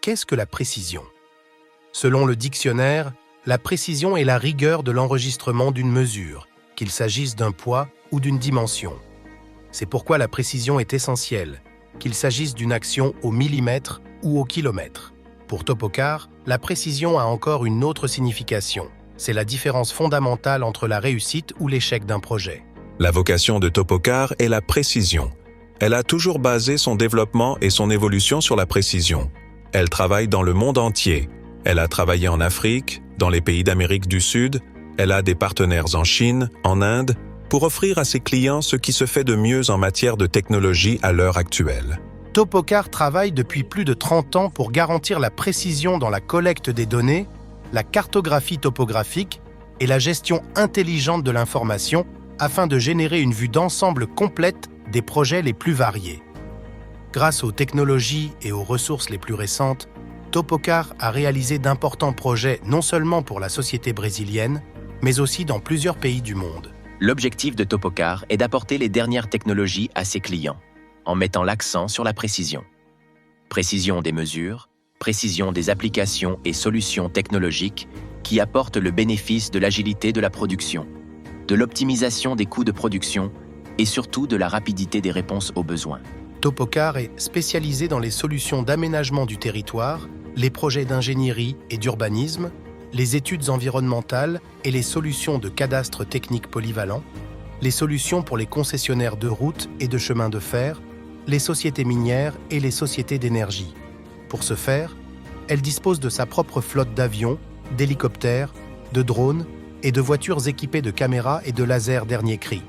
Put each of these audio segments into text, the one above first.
qu'est-ce que la précision? Selon le dictionnaire, la précision est la rigueur de l'enregistrement d'une mesure, qu'il s'agisse d'un poids ou d'une dimension. C'est pourquoi la précision est essentielle, qu'il s'agisse d'une action au millimètre ou au kilomètre. Pour Topocar, la précision a encore une autre signification. C'est la différence fondamentale entre la réussite ou l'échec d'un projet. La vocation de Topocar est la précision. Elle a toujours basé son développement et son évolution sur la précision. Elle travaille dans le monde entier. Elle a travaillé en Afrique, dans les pays d'Amérique du Sud. Elle a des partenaires en Chine, en Inde, pour offrir à ses clients ce qui se fait de mieux en matière de technologie à l'heure actuelle. Topocar travaille depuis plus de 30 ans pour garantir la précision dans la collecte des données, la cartographie topographique et la gestion intelligente de l'information afin de générer une vue d'ensemble complète des projets les plus variés. Grâce aux technologies et aux ressources les plus récentes, Topocar a réalisé d'importants projets non seulement pour la société brésilienne, mais aussi dans plusieurs pays du monde. L'objectif de Topocar est d'apporter les dernières technologies à ses clients, en mettant l'accent sur la précision. Précision des mesures, précision des applications et solutions technologiques qui apportent le bénéfice de l'agilité de la production, de l'optimisation des coûts de production et surtout de la rapidité des réponses aux besoins. Topocar est spécialisé dans les solutions d'aménagement du territoire, les projets d'ingénierie et d'urbanisme, les études environnementales et les solutions de cadastre technique polyvalent, les solutions pour les concessionnaires de routes et de chemins de fer, les sociétés minières et les sociétés d'énergie. Pour ce faire, elle dispose de sa propre flotte d'avions, d'hélicoptères, de drones et de voitures équipées de caméras et de lasers dernier cri.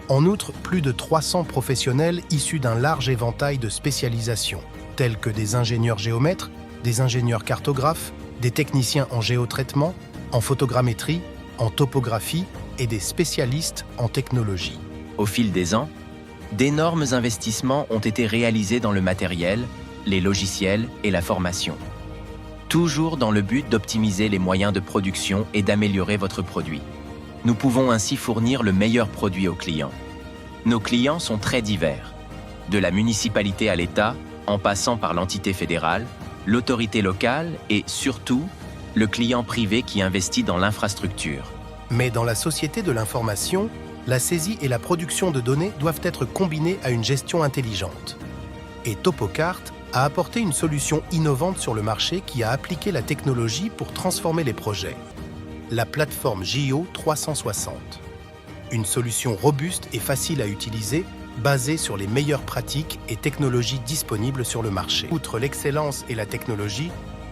En outre, plus de 300 professionnels issus d'un large éventail de spécialisations, tels que des ingénieurs géomètres, des ingénieurs cartographes, des techniciens en géotraitement, en photogrammétrie, en topographie et des spécialistes en technologie. Au fil des ans, d'énormes investissements ont été réalisés dans le matériel, les logiciels et la formation. Toujours dans le but d'optimiser les moyens de production et d'améliorer votre produit. Nous pouvons ainsi fournir le meilleur produit aux clients. Nos clients sont très divers, de la municipalité à l'État, en passant par l'entité fédérale, l'autorité locale et, surtout, le client privé qui investit dans l'infrastructure. Mais dans la société de l'information, la saisie et la production de données doivent être combinées à une gestion intelligente. Et Topocart a apporté une solution innovante sur le marché qui a appliqué la technologie pour transformer les projets. La plateforme JO 360. Une solution robuste et facile à utiliser, basée sur les meilleures pratiques et technologies disponibles sur le marché. Outre l'excellence et la technologie,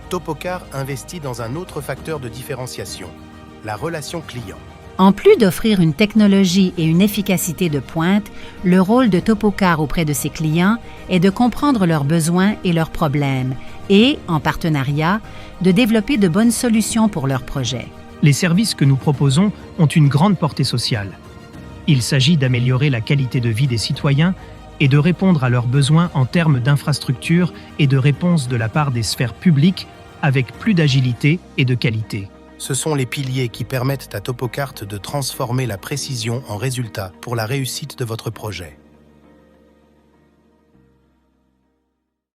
Topocar investit dans un autre facteur de différenciation, la relation client. En plus d'offrir une technologie et une efficacité de pointe, le rôle de Topocar auprès de ses clients est de comprendre leurs besoins et leurs problèmes et, en partenariat, de développer de bonnes solutions pour leurs projets. Les services que nous proposons ont une grande portée sociale. Il s'agit d'améliorer la qualité de vie des citoyens et de répondre à leurs besoins en termes d'infrastructures et de réponses de la part des sphères publiques avec plus d'agilité et de qualité. Ce sont les piliers qui permettent à Topocart de transformer la précision en résultat pour la réussite de votre projet.